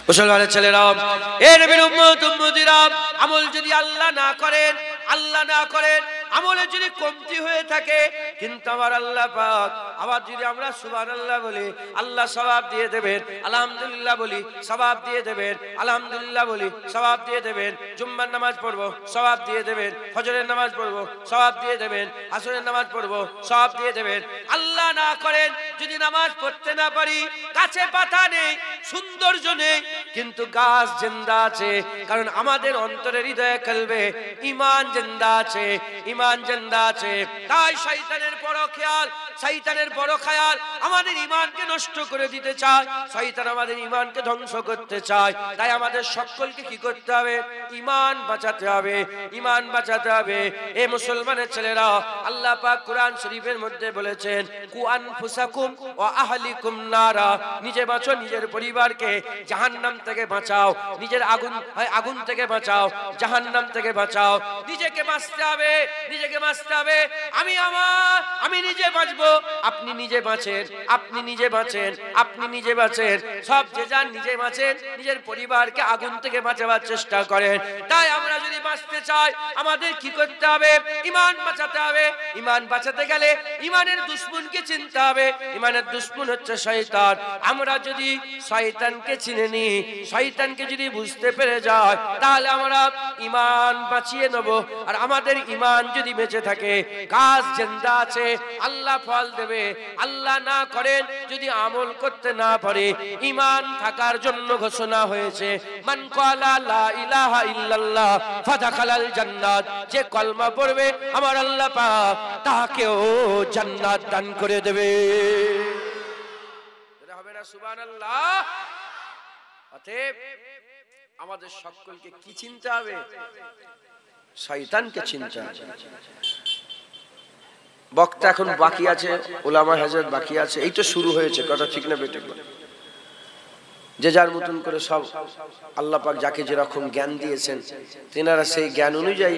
মুসলমানের ছেলেরা, এ নবীর উম্মত উম্মতিরা, আমল যদি আল্লাহ না করেন আমলে যদি কমতি হয়ে থাকে, কিন্তু আমার আল্লাহ পাক আবার যদি আমরা সুবহানাল্লাহ বলি, আল্লাহ সওয়াব দিয়ে দেবেন। আলহামদুলিল্লাহ বলি, সওয়াব দিয়ে দেবেন। আলহামদুলিল্লাহ বলি, সওয়াব দিয়ে দেবেন। জুম্মার নামাজ পড়বো, সওয়াব দিয়ে দেবেন। ফজরের নামাজ পড়বো, সওয়াব দিয়ে দেবেন। আসরের নামাজ পড়বো, সওয়াব দিয়ে দেবেন। আল্লাহ না করেন যদি নামাজ পড়তে না পারি, গাছে পাতা নেই, সৌন্দর্য নেই, কিন্তু গাছ জিন্দা আছে, কারণ আমাদের অন্তরের হৃদয়ে কলবে ঈমান জিন্দা আছে, ঈমান জিন্দা আছে। তাই শয়তানের বড় খেয়াল আমাদের ঈমানকে নষ্ট করে দিতে চায়, শয়তান আমাদের ঈমানকে ধ্বংস করতে চায়। তাই আমাদের সকলকে কি করতে হবে? ঈমান বাঁচাতে হবে, ঈমান বাঁচাতে হবে। এ মুসলমানের ছেলেরা, আল্লাহ পাক কোরআন শরীফের মধ্যে বলেছেন, কু আনফুসাকুম ওয়া আহলিকুম নারা, নিজে বাঁচো, নিজের পরিবারকে জাহান্নাম থেকে বাঁচাও, নিজের আগুন থেকে বাঁচাও, জাহান্নাম থেকে বাঁচাও। নিজেকে বাঁচতে হবে, নিজেকে বাঁচতে হবে। আমি নিজে বাঁচবো, আপনি নিজে বাঁচেন, আপনি নিজে বাঁচেন, আপনি নিজে বাঁচেন। সব যে যান নিজে বাঁচেন, নিজের পরিবারকে আগুন থেকে বাঁচাবার চেষ্টা করেন। তাই আমরা যদি বাঁচতে চাই, আমাদের কি করতে হবে? ঈমান বাঁচাতে হবে। ঈমান বাঁচাতে গেলে ঈমানের দুশমনকে চিনতে হবে। ঈমানের দুশমন হচ্ছে শয়তান। আমরা যদি শয়তানকে চিনে নিই, শয়তানকে যদি বুঝতে পেরে যাই, তাহলে আমরা ঈমান বাঁচিয়ে নেব। আর আমাদের ঈমান যদি বেঁচে থাকে, গাছ জিন্দা আছে, আল্লাহ ফল দেবে। আল্লাহ না করেন যদি আমল করতে না পারে, ঈমান থাকার জন্য ঘোষণা হয়েছে, মান ক্বালা লা ইলাহা ইল্লাল্লাহ ফাদাখালাল জান্নাত, যে কলমা পড়বে আমার আল্লাহ পাক তাকেও জান্নাত দান করে দেবে। এটা হবে না? সুবহানাল্লাহ। অতএব আমাদের সকলকে কি চিনতে হবে? শয়তানকে চিনতে হবে। বক্তা এখন বাকি আছে, উলামা হযরত বাকি আছে, এই তো শুরু হয়েছে, কথা ঠিক না বেটে? যে যার মতন করে সব আল্লাহ পাক যাকে যেরকম জ্ঞান দিয়েছেন, তেনারা সেই জ্ঞান অনুযায়ী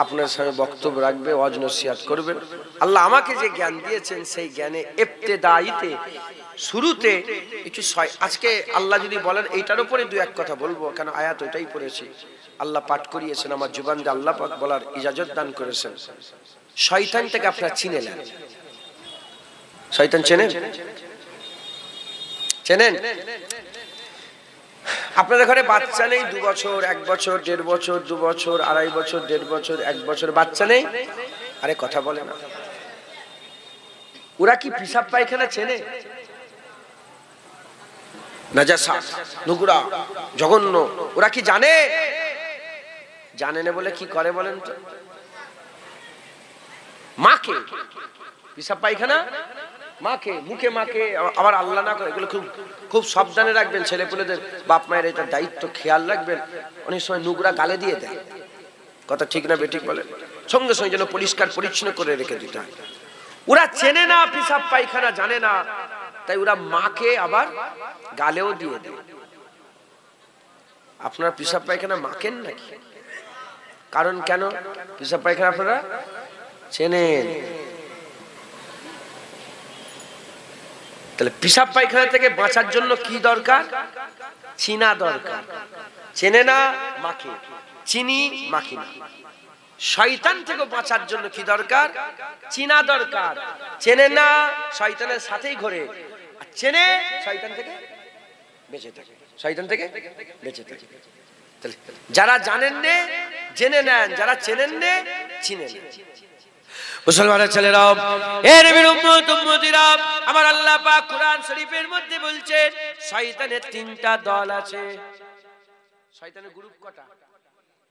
আপনার সামনে বক্তব্য রাখবে, ওয়াজ নসিহত করবেন। আল্লাহ আমাকে যে জ্ঞান দিয়েছেন, সেই জ্ঞানে ইবতিদাইতে, শুরুতে একটু আজকে আল্লাহ যদি বলেন এইটার উপরে দু এক কথা বলবো, কেন আয়াত ওইটাই পড়েছি, আল্লাহ পাঠ করিয়েছেন, আমার জবান দিয়ে আল্লাহ পাক বলার ইজাজত দান করেছেন। শয়তান থেকে আপনারা চিনে নেন। শয়তান চেনেন? চেনেন? আপনাদের ঘরে বাচ্চা নেই? 2 বছর, 1 বছর, 1.5 বছর, 2 বছর, 2.5 বছর, 1.5 বছর, 1 বছর বাচ্চা নেই? আরে কথা বলে না। ওরা কি পিশাব পায়খানা চেনে? নাজাসাত, নোংরা, জঘন্য, ওরা কি জানে? জানে না বলে কি করে বলেন তো? মাকে পিশাব পায়খানা, মাকে মুখে মাকে, আবার আল্লাহ না করে, এগুলো খুব সাবধানে রাখবেন। ছেলেপুলেদের বাপ মায়ের এটা দায়িত্ব, খেয়াল রাখবেন। অনেক সময় নোংরা গালে দিয়ে দেয়, কথা ঠিক না বেঠিক বলেন? সঙ্গে সঙ্গে যেন পরিষ্কার পরিচ্ছন্ন করে রেখে দিতে হয়। ওরা চেনে না, পিশাব পায়খানা জানে না, তাই ওরা মাকে আবার গালেও দিয়ে দেয়। আপনারা পিশাব পায়খানা মাকেন নাকি? কারণ কেন পিশাব পায়খানা আপনারা চেনেন? তাহলে পিশাব পায়খানা থেকে বাঁচার জন্য কি দরকার? চিনা দরকার। চেনে না মাকে, চিনি মাখি না। শয়তান থেকে বাঁচার জন্য কি দরকার? চিনা দরকার। চেনে না, শয়তানের সাথেই ঘোরে, আর চেনে, শয়তান থেকে বেঁচে থাকে, শয়তান থেকে বেঁচে থাকে। তাহলে যারা জানেন না জেনে নেন, যারা চেনেন না চিনে নেন। মুসলমানের ছেলেরা, এ নবীর উম্মত উম্মতিরা, আমার আল্লাহ পাক কোরআন শরীফের মধ্যে বলছেন, শয়তানের 3টা দল আছে। শয়তানের গ্রুপ কটা?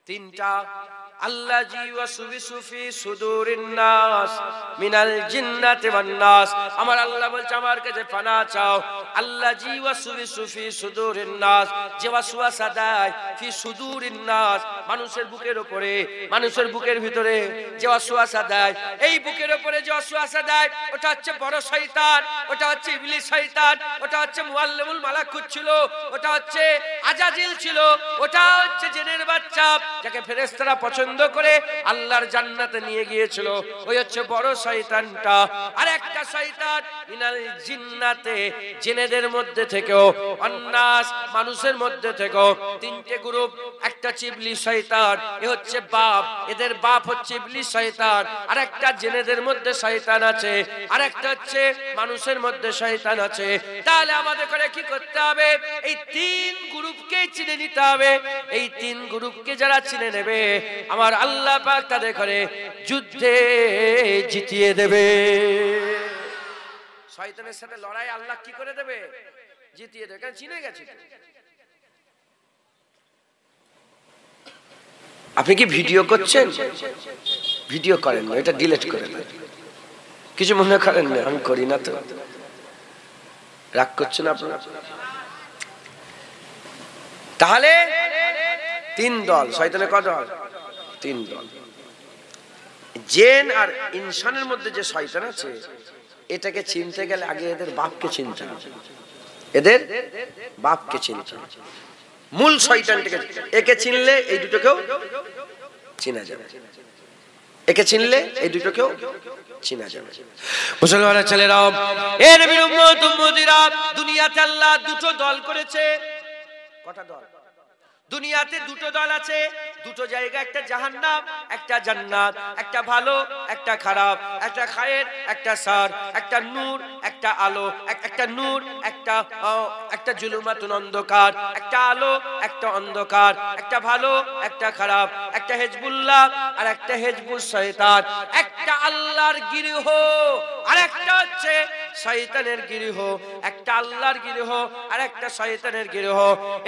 3টা। আল্লাযী ওয়াসওয়াসু ফি সুদুরিন নাস মিনাল জিন্নাতি ওয়ান নাস। আমার আল্লাহ বলছে, আমার কাছে পানাহ চাও। আল্লাযী ওয়াসওয়াসু ফি সুদুরিন নাস, যে ওয়াসওয়াসা দেয় ফি সুদুরিন নাস, মানুষের বুকের উপরে, মানুষের বুকের ভিতরে যে ওয়াসওয়াসা দেয়, এই বুকের উপরে যে ওয়াসওয়াসা দেয়, ওটা হচ্ছে বড় শয়তান, ওটা হচ্ছে ইবলিস শয়তান, ওটা হচ্ছে মুআল্লিমুল মালাকুত ছিল, ওটা হচ্ছে আজাজিল ছিল, ওটা হচ্ছে জিনের বাচ্চা, যাকে ফেরেশতারা পছন্দ করে আল্লাহর জান্নাতে নিয়ে গিয়েছিল। ওই হচ্ছে বড় শয়তানটা। আর একটা আরেকটা শয়তান মিনাল জিন্নাতে, জিনেদের মধ্যে থেকেও, অন্নাস মানুষের মধ্যে থেকেও তিনটে গ্রুপ। একটা ইবলিস শয়তান, এ হচ্ছে বাপ, এদের বাপ হচ্ছে ইবলিস শয়তান। আরেকটা জিনেদের মধ্যে শয়তান আছে, আরেকটা হচ্ছে মানুষের মধ্যে শয়তান আছে। তাহলে আমাদের করে কি করতে হবে? এই তিন গ্রুপকে চিনে নিতে হবে। এই তিন গ্রুপকে যারা চিনে নেবে, আমার আল্লাহ পাক তাদের করে যুদ্ধে জিতিয়ে দেবে। শয়তানের সাথে লড়াই আল্লাহ কি করে দেবে? জিতিয়ে দেবে, কারণ চিনে গেছে। আপনি কি ভিডিও করছেন? ভিডিও করেন না, এটা ডিলিট করে দেন। কিছু মনে করেন না, আমি করি না তো। রাগ করছেন আপনারা? তাহলে তিন দল, শয়তানের কত দল? তিন দল। জিন আর ইনসানের মধ্যে যে শয়তান আছে, এটাকে চিনতে গেলে আগে এদের বাপকে চিনতে হবে। এদের বাপকে চিনতে হবে, মূল শয়তানটাকে। একে চিনলে এই দুটোকেও চিনা যাবে, একে চিনলে এই দুটোকেও চিনা যাবে। মুসলমানের ছেলেরা, এ নবীর উম্মত উম্মতিরা, দুনিয়াতে আল্লাহ দুটো দল করেছে। কটা দল? দুনিয়াতে দুটো দল আছে, দুটো জায়গা, একটা জাহান্নাম একটা জান্নাত, একটা ভালো একটা খারাপ, একটা খায়ের একটা সার, একটা নূর একটা আলো, একটা নূর একটা জুলুমাতুন অন্ধকার, একটা আলো একটা অন্ধকার, একটা ভালো একটা খারাপ, একটা হিজবুল্লাহ আর একটা হিজবুস শয়তান, একটা আল্লাহর গিরহ আর একটা হচ্ছে শয়তানের গিরহ, একটা আল্লাহর গিরহ আর একটা শয়তানের গিরহ।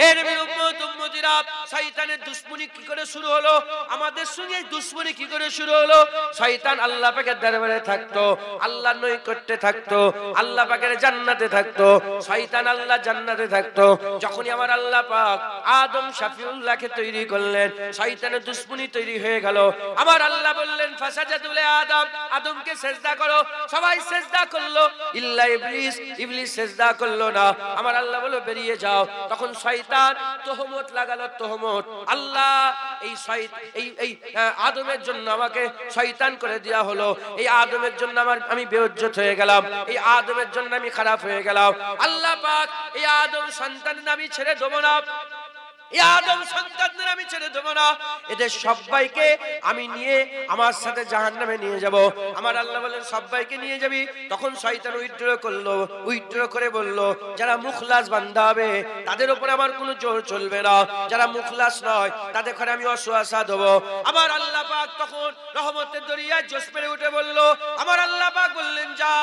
এর উম্মত উম্মতিরা, শয়তানের দুশমনি কি করে শুরু হলো? আমাদের সঙ্গে দুশমনি কি করে শুরু হলো? শয়তান আল্লাহ পাকের দরবারে থাকতো, আল্লাহর নৈকট্যে থাকতো, আল্লাহ পাকের জান্নাতে থাকতো, শয়তান আল্লাহ জান্নাতে থাকতো। যখনই আমার আল্লাহ পাক আদম শাফিউল্লাহকে তৈরি করলেন, শয়তানের দুশমনি তৈরি হয়ে গেল। আমার আল্লাহ বললেন ফাসাজাদু লি আদম, আদমকে সিজদা করো। সবাই সিজদা করলো, ইল্লা ইবলিস, ইবলিস সিজদা করলো না। আমার আল্লাহ বলল বেরিয়ে যাও। তখন শয়তান তোহমত লাগালো, তোহমত। আল্লাহ এই আদমের জন্য আমাকে শয়তান করে দেয়া হলো, এই আদমের জন্য আমি বেইজ্জত হয়ে গেলাম, এই আদমের জন্য আমি খারাপ হয়ে গেলাম। আল্লাহ পাক এই আদম সন্তানের আমি ছেড়ে দেব না, এই আদম সন্তানদের আমি ছেড়ে দেব না, এদের সবাইকে আমি নিয়ে আমার সাথে জাহান্নামে নিয়ে যাব। আমার আল্লাহ বলেন সবাইকে নিয়ে যাবি। তখন শয়তান উইথড্র করলো, উইথড্র করে বলল যারা মুখলাস বান্দা হবে তাদের উপর আমার কোনো জোর চলবে না, যারা মুখলাস নয় তাদের ঘরে আমি অসুয়াশা দেব। আমার আল্লাহ পাক তখন রহমতের দরিয়ায় জোশ মেরে উঠে বলল, আমার আল্লাহ পাক বললেন যা,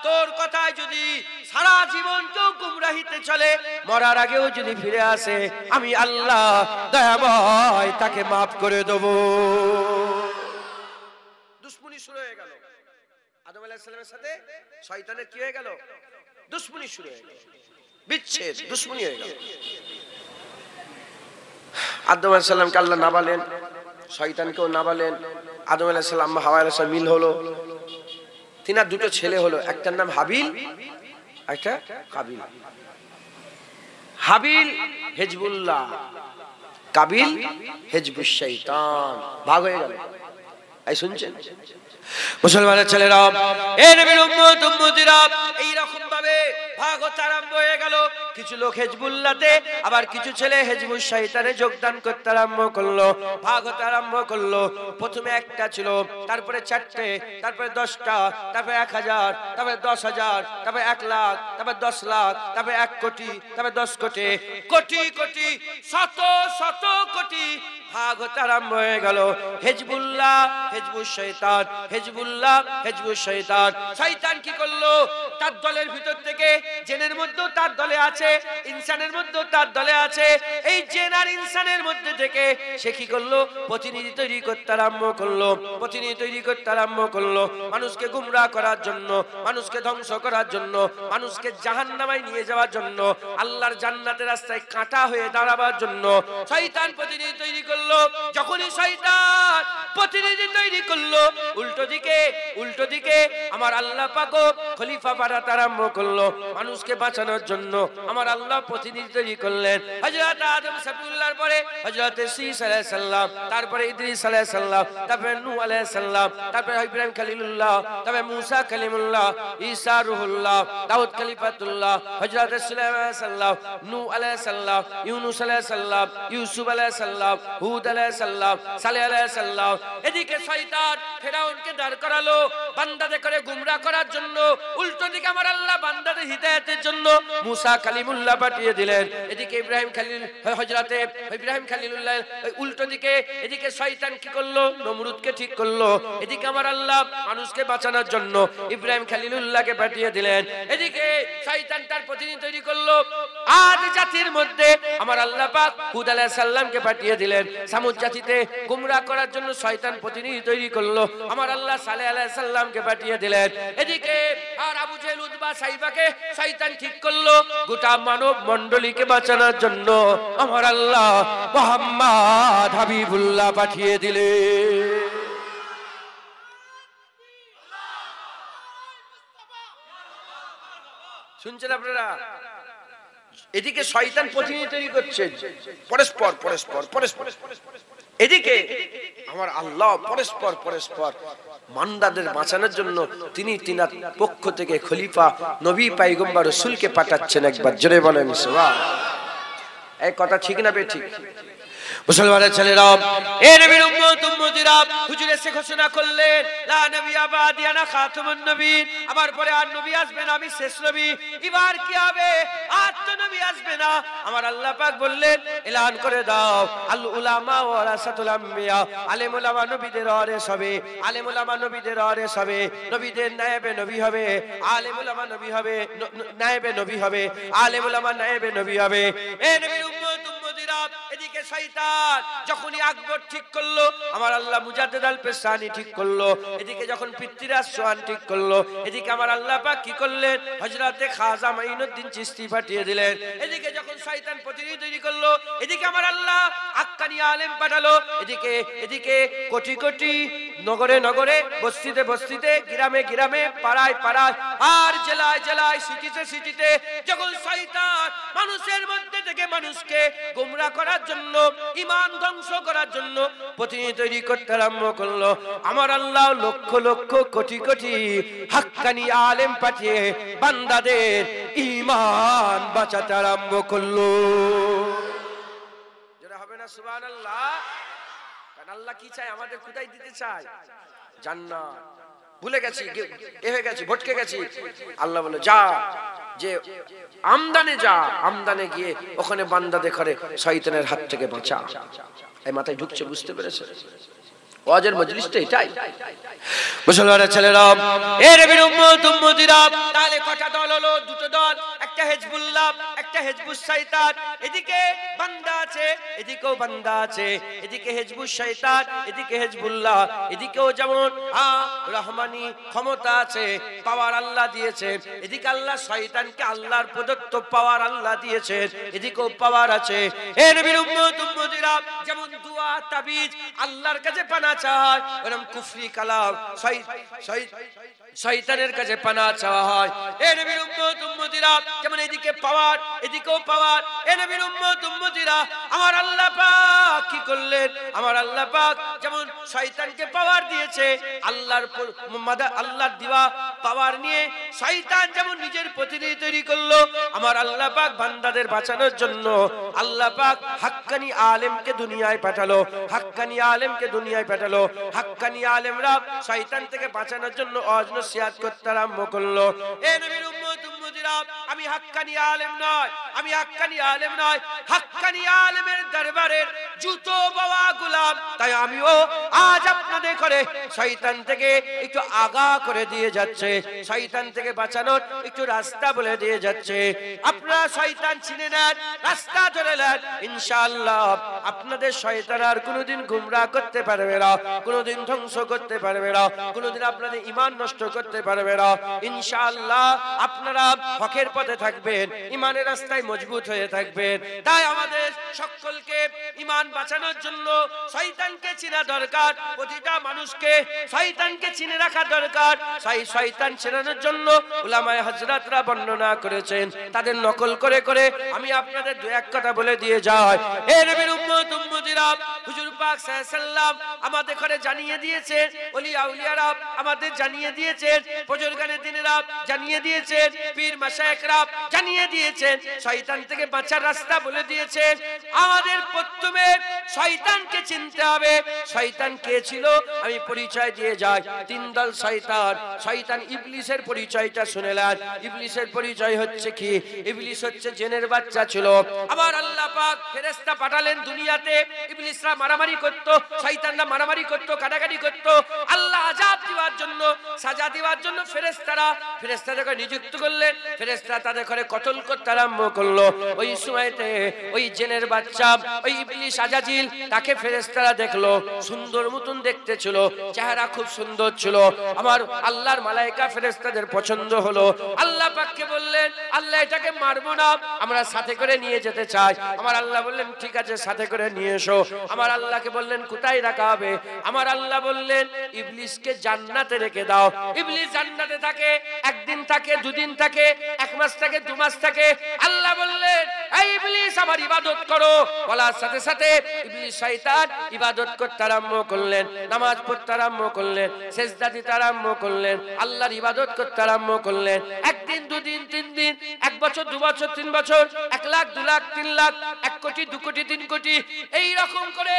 তোর কথায় যদি সারা জীবন কেউ গুমরাহিতে চলে, মরার আগেও যদি ফিরে আসে, আমি আল্লাহ দয়াময় তাকে মাফ করে দেব। দুশমনি শুরু হয়ে গেল আদম আলাইহিস সালামের সাথে শয়তানের। কি হয়ে গেল? দুশমনি শুরু হয়ে গেল, বিচ্ছেদ, দুশমনি হয়ে গেল। আদম আলাইহিস সালামকে আল্লাহ না বলেন, শয়তানকেও না বলেন। আদম আলাইহিস সালাম হাওয়া আলাইহিস সালাম মিল হলো, তিনার দুটো ছেলে হলো, একটার নাম হাবিল, একটা কাবিল। হাবিল হিজবুল্লাহ, কাবিল হিজবুশ শয়তান। ভাগ হয়ে গেল। এই শুনছেন মুসলমানের ছেলেরা, এ নবীর উম্মত উম্মতিরা, এই রকম ভাবে ভাগ হতে আরম্ভ হয়ে গেল। কিছু লোক হিজবুল্লাহতে, আবার কিছু ছেলে হিজবুশ শয়তানে যোগদান করতে আরম্ভ করলো, ভাগ হতে আরম্ভ করলো। প্রথমে একটা ছিল, তারপরে চারটে, তারপরে 10টা, তারপরে 1000, তারপরে 10,000, তারপরে 1 লাখ, তারপরে 10 লাখ, তারপরে 1 কোটি, তারপরে 10 কোটি, কোটি কোটি, শত শত কোটি ভাগ হতে আরম্ভ হয়ে গেল। হিজবুল্লাহ হিজবুশ শয়তান, হিজবুল্লাহ হিজবুশ শয়তান। শয়তান কি করলো? তার দলের ভিতর থেকে, জিনের মধ্যেও তার দলে আছে, ইনসানের মধ্যেও তার দলে আছে, এই জিন আর ইনসানের মধ্যে থেকে সে কি করলো? প্রতিনিধি তৈরি করতে আরম্ভ করলো, প্রতিনিধি তৈরি করতে আরম্ভ করলো, মানুষকে গুমরাহ করার জন্য, মানুষকে ধ্বংস করার জন্য, মানুষকে জাহান্নামায় নিয়ে যাওয়ার জন্য, আল্লাহর জান্নাতের রাস্তায় কাঁটা হয়ে দাঁড়াবার জন্য শয়তান প্রতিনিধি তৈরি করলো। যখনই শয়তান প্রতিনিধি তৈরি করলো, উল্টো দিকে আমার আল্লাহ পাক খলিফা পাঠাতে আরম্ভ করলো মানুষকে বাঁচানোর জন্য। আমার আল্লাহ প্রতিনিধি তৈরি করলেন হযরত আদম সফিউল্লাহর পরে হযরত শীস আলাইহিস সালাম, তারপরে ইদ্রিস আলাইহিস সালাম, তারপরে নূহ আলাইহিস সালাম, তারপরে ইব্রাহিম খলিলুল্লাহ, তারপরে মুসা কালিমুল্লাহ, ঈসা রূহুল্লাহ, দাউদ খলিফাতুল্লাহ, হযরত সুলাইমান আলাইহিস সালাম, নূহ আলাইহিস সালাম, ইউনূস আলাইহিস সালাম, ইউসুফ আলাইহিস সালাম, হুদ আলাইহিস সালাম, সালেহ আলাইহিস সালাম। এদিকে শয়তান ফেরাউনকে দাঁড় করালো বান্দাদের করে গুমরাহ করার জন্য। উল্টো দিকে আমার আল্লাহ বান্দাদের হিদায়াতের জন্য মুসা কালিমুল্লাহ পাঠিয়ে দিলেন। এদিকে ইব্রাহিম খলিল হযরতে ইব্রাহিম খলিলুল্লাহ, উল্টো দিকে এদিকে শয়তান কি করলো? নমরুদকে ঠিক করলো। এদিকে আমার আল্লাহ মানুষকে বাঁচানোর জন্য ইব্রাহিম খলিলুল্লাহকে পাঠিয়ে দিলেন। এদিকে শয়তান তার প্রতিনিধি তৈরি করলো আদ জাতির মধ্যে আমার আল্লাহ পাক হুদ আলাইহিস সালামকে পাঠিয়ে দিলেন। সামুদ জাতিতে গুমরাহ করার জন্য শয়তান প্রতিনিধি তৈরি করলো আমার আল্লাহ সালেহ আলাইহিস সালামকে পাঠিয়ে দিলেন। এদিকে আর আবু জেহেল উতবা সাইবাকে শয়তান ঠিক করলো গোটা মানব মণ্ডলীকে বাঁচানোর জন্য আমার আল্লাহ মুহাম্মদ হাবিবুল্লাহ পাঠিয়ে দিলেন। শুনছেন আপনারা? এদিকে শয়তান প্রতিনিধি তৈরি করছে পরস্পর পরস্পর পরস্পর, এদিকে আমার আল্লাহ পরস্পর পরস্পর বান্দাদের বাঁচানোর জন্য তিনি তিনার পক্ষ থেকে খলিফা নবী পয়গম্বর রাসূলকে পাঠাচ্ছেন। একবার জোরে বলেন সুবহানাল্লাহ। এই কথা ঠিক না বেঠিক? মুসলমানের ছেলেরা, এ নবীর উম্মত উম্মতিরা, হুজুর এসে ঘোষণা করলেন লা নবিয়্যা বাদি আনা খাতামুন নবীন, আমার পরে আর নবী আসবে না, আমি শেষ নবী। এবার কি হবে? আর তো নবী আসবে না। আমার আল্লাহ পাক বললেন এলান করে দাও আল উলামা ওয়ারাসাতুল আম্বিয়া, আলেম উলামা নবীদের ওয়ারিস হবে, আলেম উলামা নবীদের ওয়ারিস হবে, নবীদের নায়েবে নবী হবে, আলেম উলামা নবী হবে, নায়েবে নবী হবে, আলেম উলামা নায়েবে নবী হবে। এ নবীর উম্মত উম্মতিরা, এদিকে শয়তান যখনই আকবর ঠিক করলো আমার আল্লাহ মুজাদ্দিদ আল পেশানি ঠিক করলো, এদিকে যখন পৃথ্বীরাজ সোহান ঠিক করলো, এদিকে আমার আল্লাহ পাক কি করলেন? হযরতে খাজা মাইনুদ্দিন চিশতি পাঠিয়ে দিলেন। এদিকে যখন শয়তান প্রতিনিধি তৈরি করলো, এদিকে আমার আল্লাহ আক্কানি আলেম পাঠালো। এদিকে এদিকে কোটি কোটি নগরে নগরে, বস্তিতে বস্তিতে, গ্রামে গ্রামে, পাড়ায় পাড়ায়, আর জেলায় জেলায়, সিটিতে সিটিতে যখন শয়তান মানুষের মধ্যে থেকে মানুষকে গোমরাহ করার জন্য, ঈমান ধ্বংস করার জন্য প্রতিনিধি তৈরি করতে আরম্ভ করলো, আমার আল্লাহ লক্ষ লক্ষ কোটি কোটি হাক্কানি আলেম পাঠিয়ে বান্দাদের ঈমান বাঁচাতে আরম্ভ করলো। যারা হবে না সুবহানাল্লাহ। কারণ আল্লাহ কি চায়? আমাদের কোথায় দিতে চায়? জান্নাত। ভুলে গেছি, এ হয়ে গেছি, ভটকে গেছি। আল্লাহ বলে যা, যে আমদানে যা, আমদানে গিয়ে ওখানে বান্দাদের করে শয়তানের হাত থেকে বাঁচা। এই মাথায় ঢুকছে, বুঝতে পেরেছে? ওয়াজের মজলিসটা এটাই। মুসলমানের ছেলেরা, এ নবীর উম্মত উম্মতিরা, তাহলে কটা দল হলো? দুটো দল, একটা হিজবুল্লাহ, একটা হিজবুশ শয়তান। এদিকে বান্দা আছে, এদিকেও বান্দা আছে, এদিকে হিজবুশ শয়তান, এদিকে হিজবুল্লাহ। এদিকেও যেমন রহমানি ক্ষমতা আছে, পাওয়ার আল্লাহ দিয়েছেন, এদিকে আল্লাহ শয়তানকে আল্লাহর প্রদত্ত পাওয়ার আল্লাহ দিয়েছেন, এদিকেও পাওয়ার আছে। এ নবীর উম্মত উম্মতিরা, যেমন দুআ তাবিজ আল্লাহর কাছে পানা চায়, ওরকম কুফরি কালাম শয়তানের কাছে পানা চাওয়া হয়। এ নবীর উম্মত উম্মতিরা, যেমন এদিকে পাওয়ার, এদিকেও পাওয়ার। এ নবীর উম্মত উম্মতিরা, আমার আল্লাহ পাক কি করলেন? আমার আল্লাহ পাক যেমন শয়তানকে পাওয়ার দিয়েছে, আল্লাহর আল্লাহর দেওয়া পাওয়ার নিয়ে শয়তান যেমন নিজের প্রতিনিধি তৈরি করলো, আমার আল্লাহ পাক বান্দাদের বাঁচানোর জন্য আল্লাহ পাক হাক্কানি আলেমকে দুনিয়ায় পাঠালো, হাক্কানি আলেমকে দুনিয়ায় পাঠালো। হাক্কানি আলেমরা শয়তান থেকে বাঁচানোর জন্য ওয়াজ নসিহত করতে আরম্ভ করলো। এ নবীর উম্মত উম্মতিরা, আমি হাক্কানি আলেম নয়, আমি হাক্কানি আলেম নয়, হাক্কানি আলেমের দরবারের জুতো বাওয়া গোলাম। তাই আমিও আজ আপনাদের করে শয়তান থেকে একটু আগা করে দিয়ে যাচ্ছে, শয়তান থেকে বাঁচানোর একটু রাস্তা বলে দিয়ে যাচ্ছে। আপনারা শয়তান চিনে নেন, রাস্তা ধরে নেন, ইনশাআল্লাহ আপনাদের শয়তান আর কোনোদিন গুমরাহ করতে পারবে না, কোনোদিন ধ্বংস করতে পারবে না, কোনোদিন আপনাদের ঈমান নষ্ট করতে পারবে না। ইনশাআল্লাহ আপনারা হকের পথে থাকবেন, ঈমানের রাস্তায় ফেরেশতায় মজবুত হয়ে থাকবেন। তাই আমাদের সকলকে ঈমান বাঁচানোর জন্য শয়তানকে চেনা দরকার। প্রতিটা মানুষকে শয়তানকে চিনে রাখা দরকার। শয়তান চেনানোর জন্য উলামায়ে হযরতরা বর্ণনা করেছেন। তাদের নকল করে করে আমি আপনাদের দু এক কথা বলে দিয়ে যাই। হে নবীর উম্মত উম্মতিরা, হুজুর পাক সাল্লাল্লাহু আলাইহি সাল্লাম আমাদের ঘরে জানিয়ে দিয়েছেন, ওলিয়া আউলিয়ারা আমাদের জানিয়ে দিয়েছেন, বুজুর্গানে দিনেরা জানিয়ে দিয়েছেন, পীর মাশায়েখরা জানিয়ে দিয়েছেন, শয়তান থেকে বাঁচার রাস্তা বলে দিয়েছেন। আমাদের প্রথমে শয়তানকে চিনতে হবে। শয়তান কে ছিল আমি পরিচয় দিয়ে যাই। তিন দল শয়তান। শয়তান ইবলিসের পরিচয়টা শুনেলেন। ইবলিসের পরিচয় হচ্ছে কি? ইবলিস হচ্ছে জিনের বাচ্চা ছিল। আবার আল্লাহ পাক ফেরেশতা পাঠালেন দুনিয়াতে। ইবলিসরা মারামারি করত, শয়তানরা মারামারি করত, কাটাকাটি করত। আল্লাহ আযাব দেওয়ার জন্য, সাজা দেওয়ার জন্য ফেরেশতাদেরকে নিযুক্ত করলেন। ফেরেশতারা তাদের ঘরে কতল করতে আরম্ভ করলো। ওই সময়তে ওই জিনের বাচ্চা ওই ইবলিস আজাজিল তাকে ফেরেশতারা দেখলো। সুন্দর মতন দেখতে ছিল, চেহারা খুব সুন্দর ছিল। আমার আল্লাহর মালায়েকা ফেরেশতাদের পছন্দ হলো। আল্লাহ পাককে বললেন, আল্লাহ এটাকে মারবো না, আমরা সাথে করে নিয়ে যেতে চাই। আমার আল্লাহ বললেন ঠিক আছে, সাথে করে নিয়ে এসো। আমার আল্লাহকে বললেন কোথায় রাখা হবে? আমার আল্লাহ বললেন ইবলিসকে জান্নাতে রেখে দাও। ইবলিস জান্নাতে থাকে, একদিন থাকে, দুদিন থাকে, এক মাস থাকে, দু মাস থাকে। আল্লাহ বললেন এই ইবলিস আমার ইবাদত করো। বলার সাথে সাথে ইবলিস শয়তান ইবাদত করতে আরম্ভ করলেন, নামাজ পড়তে আরম্ভ করলেন, সিজদা দিতে আরম্ভ করলেন, আল্লাহর ইবাদত করতে আরম্ভ করলেন। একদিন, দুদিন, তিন দিন, এক বছর, দু বছর, তিন বছর, 1 লাখ, 2 লাখ, 3 লাখ, 1 কোটি, 2 কোটি, 3 কোটি, এই রকম করে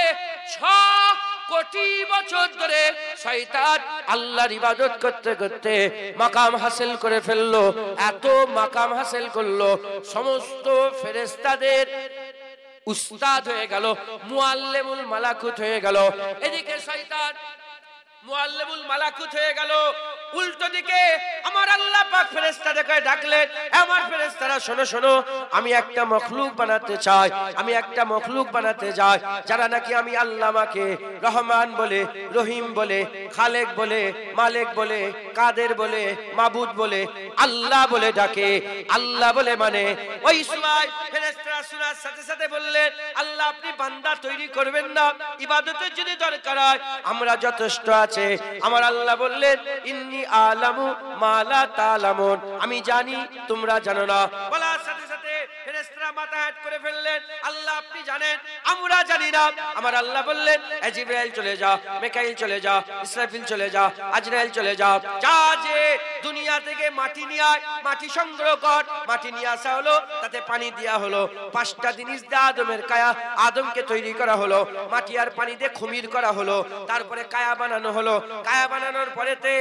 6 কোটি বছর ধরে শয়তান আল্লাহর ইবাদত করতে করতে মাকাম হাসিল করে ফেললো। এত মাকাম হাসিল করলো, সমস্ত ফেরেশতাদের উস্তাদ হয়ে গেল, মুআল্লিমুল মালাকুত হয়ে গেল। এদিকে শয়তান মুআল্লিমুল মালাকুত হয়ে গেল। উল্টো দিকে আমার আল্লাহ পাক ফেরেশতাদেরকে ডাকলেন, আমার ফেরেশতারা শোনো শোনো, আমি একটা মখলুক বানাতে চাই, আমি একটা মখলুক বানাতে চাই যারা নাকি আমি আল্লাহ মাকে রহমান বলে, রহিম বলে, খালেক বলে, মালিক বলে, কাদের বলে, মাবুদ বলে, আল্লাহ বলে ডাকে। আল্লাহ বলে মানে ওই সময় ফেরেশতারা শোনার সাথে সাথে বললেন আল্লাহ আপনি বান্দা তৈরি করবেন না, ইবাদতের যদি দরকার হয় আমরা যথেষ্ট আছে। আমার আল্লাহ বললেন ইন্নী আলামু মা লা তা'লামুন, আমি জানি তোমরা জানো না। বলার সাথে সাথে ফেরেশতারা মাথা হেঁট করে ফেললেন, আল্লাহ আপনি জানেন, আমরা জানি না। আমার আল্লাহ বললেন জিবরাইল চলে যা, মিকাইল চলে যা, ইসরাফিল চলে যা, আজরাইল চলে যা, যা যে দুনিয়া থেকে মাটি নিয়ে আয়, মাটি সংগ্রহ কর। মাটি নিয়ে আসা হলো, তাতে পানি দেয়া হলো। 5টা জিনিস দিয়ে আদমের কায়া, আদমকে তৈরি করা হলো। মাটি আর পানি দিয়ে খুমির করা হলো, তারপরে কায়া বানানো হলো। কায়া বানানোর পরেতে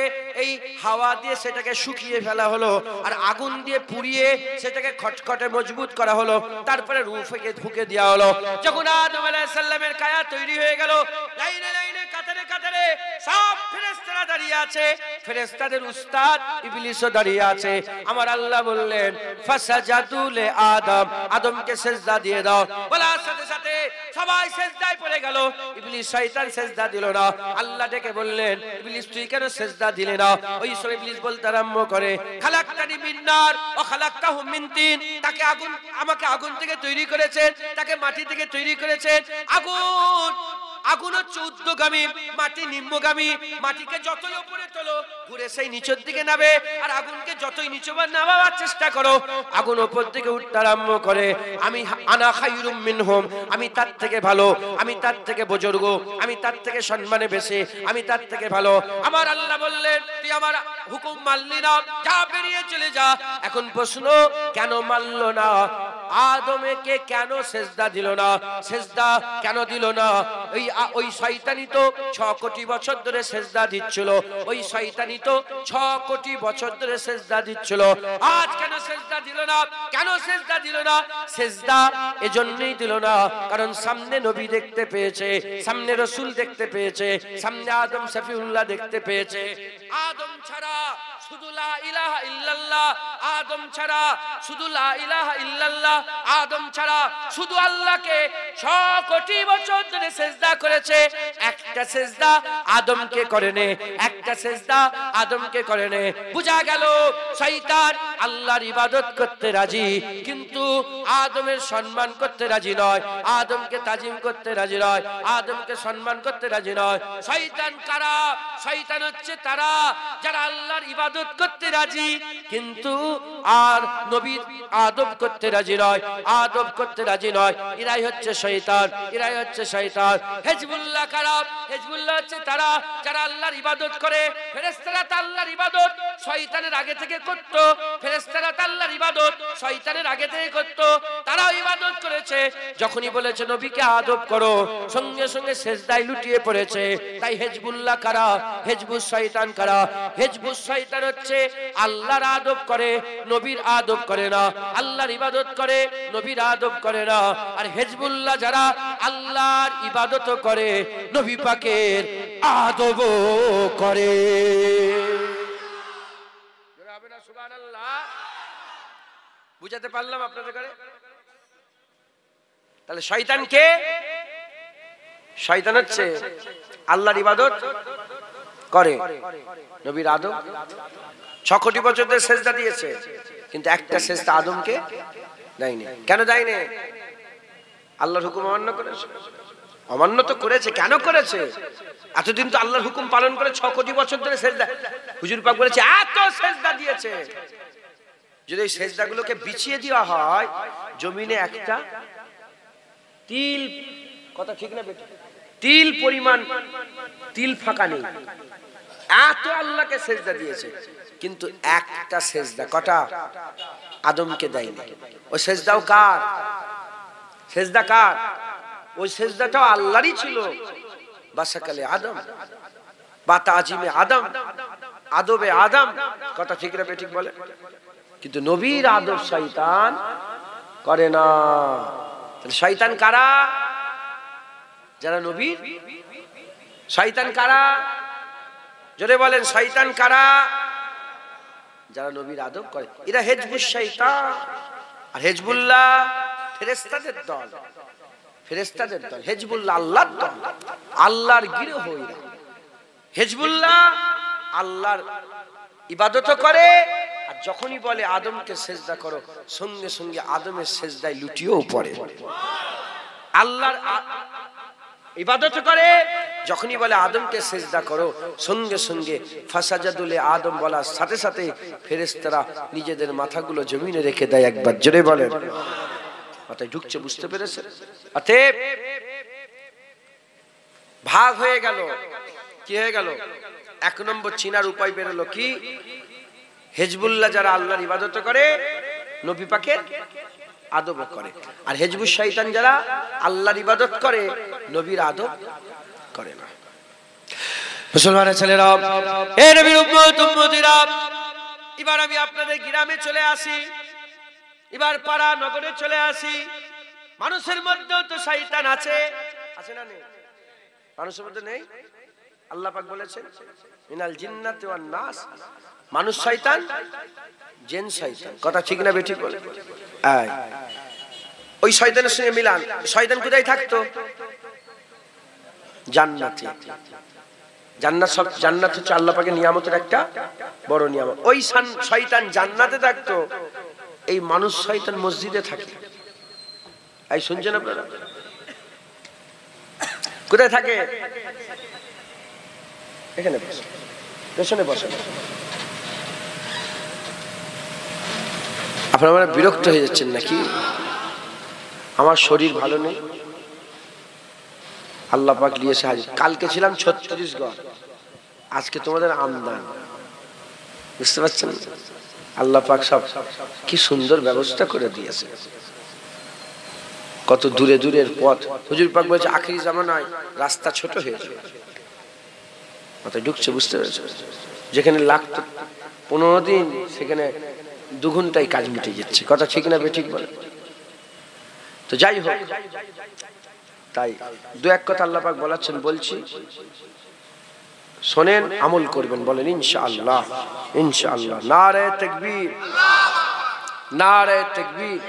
এই হাওয়া দিয়ে সেটাকে শুকিয়ে ফেলা হলো, আর আগুন দিয়ে পুড়িয়ে সেটাকে খটখটে মজবুত করা হলো। তারপরে রূহ ফুঁকে দেওয়া হলো। যখন আদম আলাইহিস সালামের কায়া তৈরি হয়ে গেল, লাইনে লাইনে কাতারে কাতারে সব ফেরেশতারা দাঁড়িয়ে আছে, ফেরেশতাদের উস্তাদ ইবলিসও দাঁড়িয়ে আছে। আমার আল্লাহ বললেন ফাসাজাদু লি আদম, আদমকে সিজদা দিয়ে দাও। বলার সাথে সাথে সবাই সিজদায় পড়ে গেল। ইবলিস শয়তান সিজদা দিল না। আল্লাহ ডেকে বললেন ইবলিস তুই কেন সিজদা দিলি না? ওই সময় ইবলিস বলতে আরম্ভ করে খালাকতানি মিন নার ওয়া খালাকতাহু মিন তিন, তাকে আগুন, আমাকে আগুন থেকে তৈরি করেছেন, তাকে মাটি থেকে তৈরি করেছেন। আগুন, আগুন হচ্ছে ঊর্ধ্বগামী, মাটি নিম্নগামী। মাটিকে যতই উপরে তোলো ঘুরে সেই নিচের দিকে নামে, আর আগুনকে যতই নিচে নামাবার চেষ্টা করো আগুন উপর দিকে উঠতে আরম্ভ করে। আমি আনা খায়রুম মিনহুম, আমি তার থেকে ভালো, আমি তার থেকে বুজুর্গ, আমি তার থেকে সম্মানে বেশি, আমি তার থেকে ভালো। আমার আল্লাহ বললেন তুই আমার হুকুম মানলি না, যা বেরিয়ে চলে যা। এখন প্রশ্ন কেন মানলো না? আদমকে কেন সিজদা দিল না? সিজদা কেন দিল না? ওই শয়তানি তো 6 কোটি বছর ধরে সিজদা দিচ্ছিল। ওই শয়তানি তো 6 কোটি বছর ধরে সিজদা দিচ্ছিল। আজ কেন সিজদা দিল না? কেন সিজদা দিল না? সিজদা এজন্যই দিল না কারণ সামনে নবী দেখতে পেয়েছে, সামনে রাসূল দেখতে পেয়েছে, সামনে আদম শফিউল্লাহ দেখতে পেয়েছে। আদম ছাড়া শুধু লা ইলাহা ইল্লাল্লাহ, আদম ছাড়া শুধু লা ইলাহা ইল্লাল্লাহ, আদম ছাড়া শুধু আল্লাহকে 6 কোটি বছর ধরে সিজদা সেজদা করেছে, একটা সেজদা আদমকে করেনে, একটা সেজদা আদমকে করেনে। বুঝা গেল শয়তান আল্লাহর ইবাদত করতে রাজি, কিন্তু আদমের সম্মান করতে রাজি নয়, আদমকে তাজিম করতে রাজি নয়, আদমকে সম্মান করতে রাজি নয়। শয়তান কারা? শয়তান হচ্ছে তারা যারা আল্লাহর ইবাদত করতে রাজি কিন্তু আর নবীর আদব করতে রাজি নয়, আদব করতে রাজি নয়। এরাই হচ্ছে শয়তান, এরাই হচ্ছে শয়তান। হিজবুল্লাহ কারা? হিজবুল্লাহ হচ্ছে তারা যারা আল্লাহর ইবাদত করে। ফেরেশতারা তো আল্লাহর ইবাদত শয়তানের আগে থেকে করত, ফেরেশতারা তো আল্লাহর ইবাদত শয়তানের আগে থেকে করত, তারাও ইবাদত করেছে। যখনই বলেছে নবীকে আদব করো, সঙ্গে সঙ্গে সেজদায় লুটিয়ে পড়েছে। তাই হিজবুল্লাহ কারা? হিজবুস শয়তান কারা? হিজবুস শয়তান হচ্ছে আল্লাহর আদব করে, নবীর আদব করে না, আল্লাহর ইবাদত করে, নবীর আদব করে না। আর হিজবুল্লাহ যারা আল্লাহর ইবাদত করে, নবী পাকের আদব করে। সুবহানাল্লাহ। বুঝাতে পারলাম আপনাদের করে? তাহলে শয়তান কে? শয়তান হচ্ছে আল্লাহর ইবাদত করে, নবীর আদব। 6 কোটি বছর ধরে সেজদা দিয়েছে, কিন্তু একটা সেজদা আদমকে দেয়নি। কেন দেয়নি? আল্লাহর হুকুম অমান্য করেছে। অমান্য তো করেছে, কেন করেছে? এতদিন তো আল্লাহর হুকুম পালন করে 6 কোটি বছর ধরে সেজদা। হুজুর পাক বলেছে এত সেজদা দিয়েছে, যদি এই সেজদাগুলোকে বিছিয়ে দেওয়া হয় জমিনে একটা তিল, কথা ঠিক না বেটা, তিল পরিমাণ তিল ফাঁকা নেই। এত আল্লাহকে সেজদা দিয়েছে, কিন্তু একটা সেজদা, কটা? আদমকে দেয়নি। ওই সেজদাও কার? সেজদা কার? ওই সেজদাটাও আল্লাহরই ছিল। বাসাকালে আদম বা তাজিমে আদম, আদবে আদম, কথা ঠিক না বেঠিক বলে? কিন্তু নবীর আদব শয়তান করে না। তাহলে শয়তান কারা? যারা নবীর। শয়তান কারা? জোরে বলেন, শয়তান কারা? যারা নবীর আদব করে, এরা হিজবুস শয়তান। আর হিজবুল্লাহ ফেরেশতাদের দল, ফেরেশতাদের দল। হিজবুল্লাহ আল্লাহর দল, আল্লাহর গিরহ এরা। হিজবুল্লাহ আল্লাহর ইবাদত করে, আর যখনই বলে আদমকে সেজদা করো, সঙ্গে সঙ্গে আদমের সেজদায় লুটিয়েও পড়ে। আল্লাহর ইবাদত করে, যখনই বলে আদমকে সেজদা করো, সঙ্গে সঙ্গে ফাসাজাদুল আদম বলার সাথে সাথে ফেরেশতারা নিজেদের মাথাগুলো জমিনে রেখে দেয়। একবার জোরে বলেন। মাথায় ঢুকছে, বুঝতে পেরেছেন? অতএব ভাগ হয়ে গেল। কি হয়ে গেল? 1 নম্বর চিনার উপায় বেরোলো কি? হিজবুল্লাহ যারা আল্লাহর ইবাদত করে, নবী পাকের আদব করে। আর হিজবুস শয়তান যারা আল্লাহর ইবাদত করে, নবীর আদব করে না। মুসলমানের ছেলেরা, হে নবীর উম্মত উম্মতিরা, এবার আমি আপনাদের গ্রামে চলে আসি, এবার পাড়া নগরে চলে আসি। মানুষের মধ্যেও তো শয়তান আছে, আছে না নেই? মানুষের মধ্যে নেই? আল্লাহ পাক বলেছেন মিনাল জিন্নাতি ওয়ান নাস, মানুষ শয়তান, জিন শয়তান। কথা ঠিক না বেঠিক বলে? ওই শয়তানের সঙ্গে মিলান। শয়তান কোথায় থাকতো? জান্নাতে। জান্নাত, সব জান্নাত হচ্ছে আল্লাহ পাকের নিয়ামতের একটা বড় নিয়ামত। ওই শয়তান জান্নাতে থাকতো, এই মানুষ শয়তান মসজিদে থাকে। এই শুনছেন আপনারা? কোথায় থাকে? এখানে বসে, পেছনে বসে। আপনারা বিরক্ত হয়ে যাচ্ছেন নাকি? আমার শরীর ভালো নেই, আল্লাহ পাক নিয়ে এসে হাজির। কালকে ছিলাম ছত্তিশগড়, আজকে তোমাদের আমদান। বুঝতে পারছেন? আল্লাহ পাক সব কি সুন্দর ব্যবস্থা করে দিয়েছে। কত দূরে দূরের পথ। হুজুর পাক বলেছে আখিরি জামানায় রাস্তা ছোট হয়ে যাবে। মাথায় ঢুকছে, বুঝতে পেরেছে? যেখানে লাগতো 15 দিন, সেখানে 2 ঘন্টায় কাজ মিটে যাচ্ছে। কথা ঠিক না বেঠিক বলে? তো যাই হোক, তাই 2-1 কথা আল্লাহ পাক বলাচ্ছেন, বলছি শোনেন, আমল করবেন। বলেন ইনশাআল্লাহ, ইনশাআল্লাহ। নারে তাকবীর, নারে তাকবীর।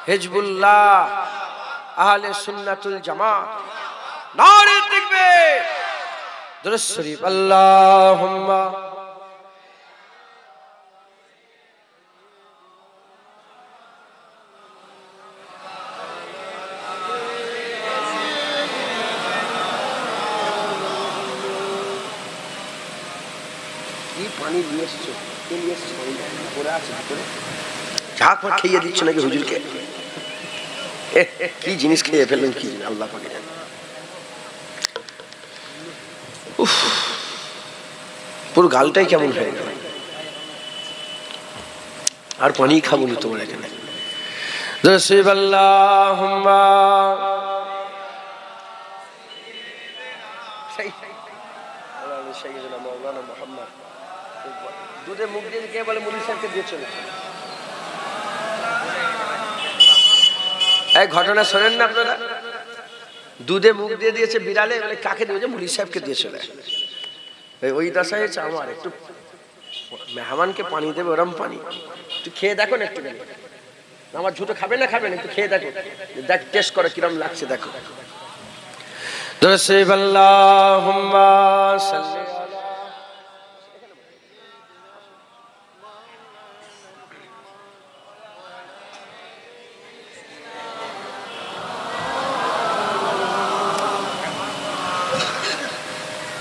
হিজবুল্লাহ, আহলে সুন্নাতুল জামাত, नारे तकबीर दुरूद शरीफ अल्लाहुम्मा पानी लिए झाक मार खेয়ে দিচ্ছে নাকি হুজুরকে কি জিনিস খেয়ে ফেললেন কি জানে আল্লাহ পাকে জানে উফ পুরো গালটাই কেমন হয়ে গেল আর পানি খাবো না তোমার এখানে রসিব আল্লাহুম্মা সাইয়্যিদুনা মাওলানা মুহাম্মদ দুধে মুখ দিয়ে কে বলে মুনি সাহেবকে দিয়ে চলে এই ঘটনা শুনেন না আপনারা দুধে মুখ দিয়ে দিয়েছে বিড়ালে বলে কাকে দিয়েছে মুনি সাহেবকে দিয়ে চলে ওই দশায় হচ্ছে আমার একটু মেহমানকে পানি দেবে ওরম পানি একটু খেয়ে দেখো না একটু আমার ঝুটো খাবে না খাবেন একটু খেয়ে দেখো দেখ টেস্ট করো কিরম লাগছে দেখো রসিব আল্লাহুম্মা সাল্লি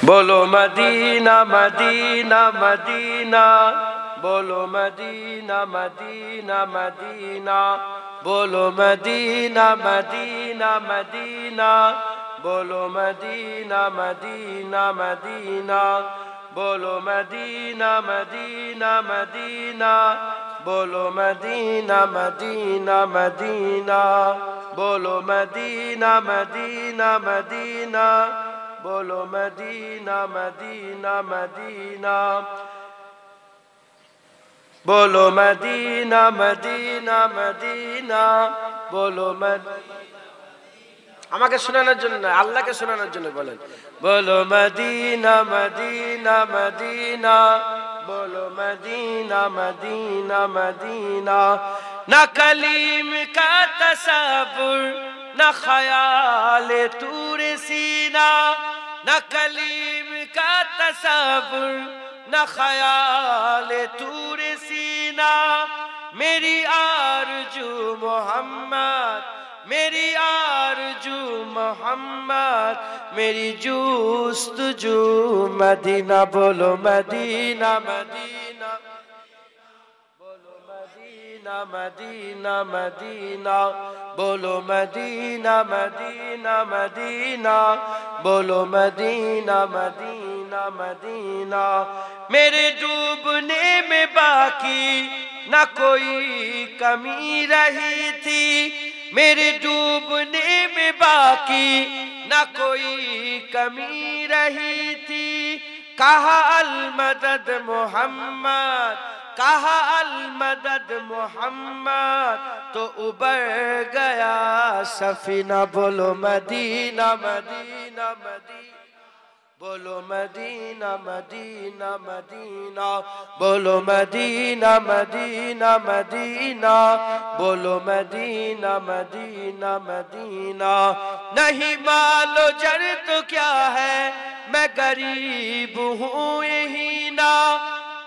बोलो मदीना मदीना मदीना बोलो मदीना मदीना मदीना बोलो मदीना मदीना मदीना बोलो मदीना मदीना मदीना बोलो मदीना मदीना मदीना बोलो मदीना मदीना मदीना बोलो मदीना मदीना मदीना बोलो मदीना मदीना मदीना बोलो मदीना मदीना मदीना बोलो আমাকে শোনানোর জন্য না আল্লাহকে শোনানোর জন্য বলেন बोलो मदीना मदीना मदीना बोलो मदीना मदीना मदीना ना कलीम का तसव्वुर ना ख्याल तूर सीना ना कलीम का तसव्वुर ना ख्याल तूर सीना मेरी आरज़ू मोहम्मद मेरी आरज़ू मोहम्मद मेरी जुस्तजू मदीना बोलो मदीना मदीना बोलो मदीना मदीना मदीना बोलो मदीना मदीना मदीना बोलो मदीना मदीना मदीना मेरे डूबने में बाकी न कोई कमी रही थी मेरे डूबने में बाकी न कोई कमी रही थी कहा अल मदद मोहम्मद कहा अल मदद मोहम्मद तो उबर गया सफीना बोलो मदीना मदीना मदीना बोलो मदीना मदीना मदीना बोलो मदीना मदीना मदीना बोलो मदीना मदीना मदीना नहीं मालो जर तो क्या है मैं गरीब हूँ यही ना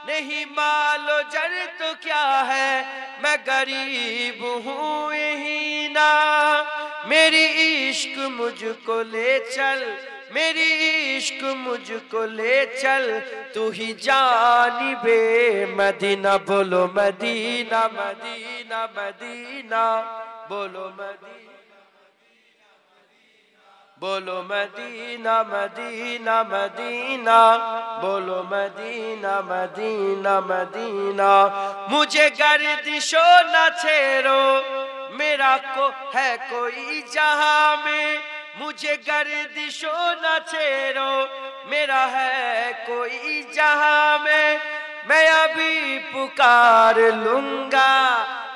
नहीं मालो जर तो क्या है मैं गरीब हूँ यही ना मेरी इश्क मुझको ले चल मेरी इश्क मुझको ले चल तू ही जानिबे मदीना बोलो मदीना मदीना मदीना बोलो मदीना बोलो मदीना मदीना मदीना बोलो मदीना मदीना मदीना मुझे गर्दिशो न छेड़ो मेरा को है कोई जहां में मुझे गर्दिशो न छेड़ो मेरा है कोई जहां में मैं अभी पुकार लूंगा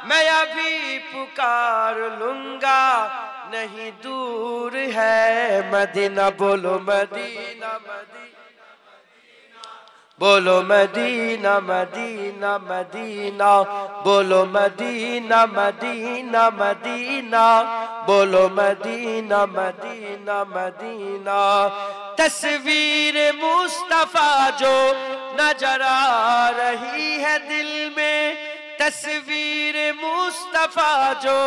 मैं अभी पुकार लूंगा नहीं दूर है मदीना बोलो मदीना मदीना बोलो मदीना मदीना मदीना बोलो मदीना मदीना मदीना बोलो मदीना मदीना मदीना। तस्वीर मुस्तफा जो नजर आ रही है दिल में, तस्वीर मुस्तफा जो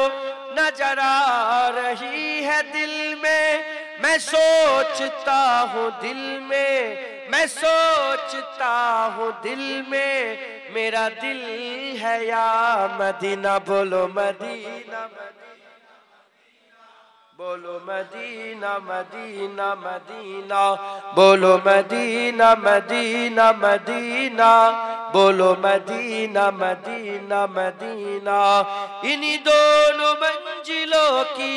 नजर आ रही है दिल में, मैं सोचता हूँ दिल में, मैं सोचता हूँ दिल में, मेरा दिल है या मदीना। बोलो मदीना बोलो मदीना मदीना मदीना, बोलो मदीना मदीना मदीना, बोलो मदीना मदीना मदीना। इन्हीं दोनों मंजिलों की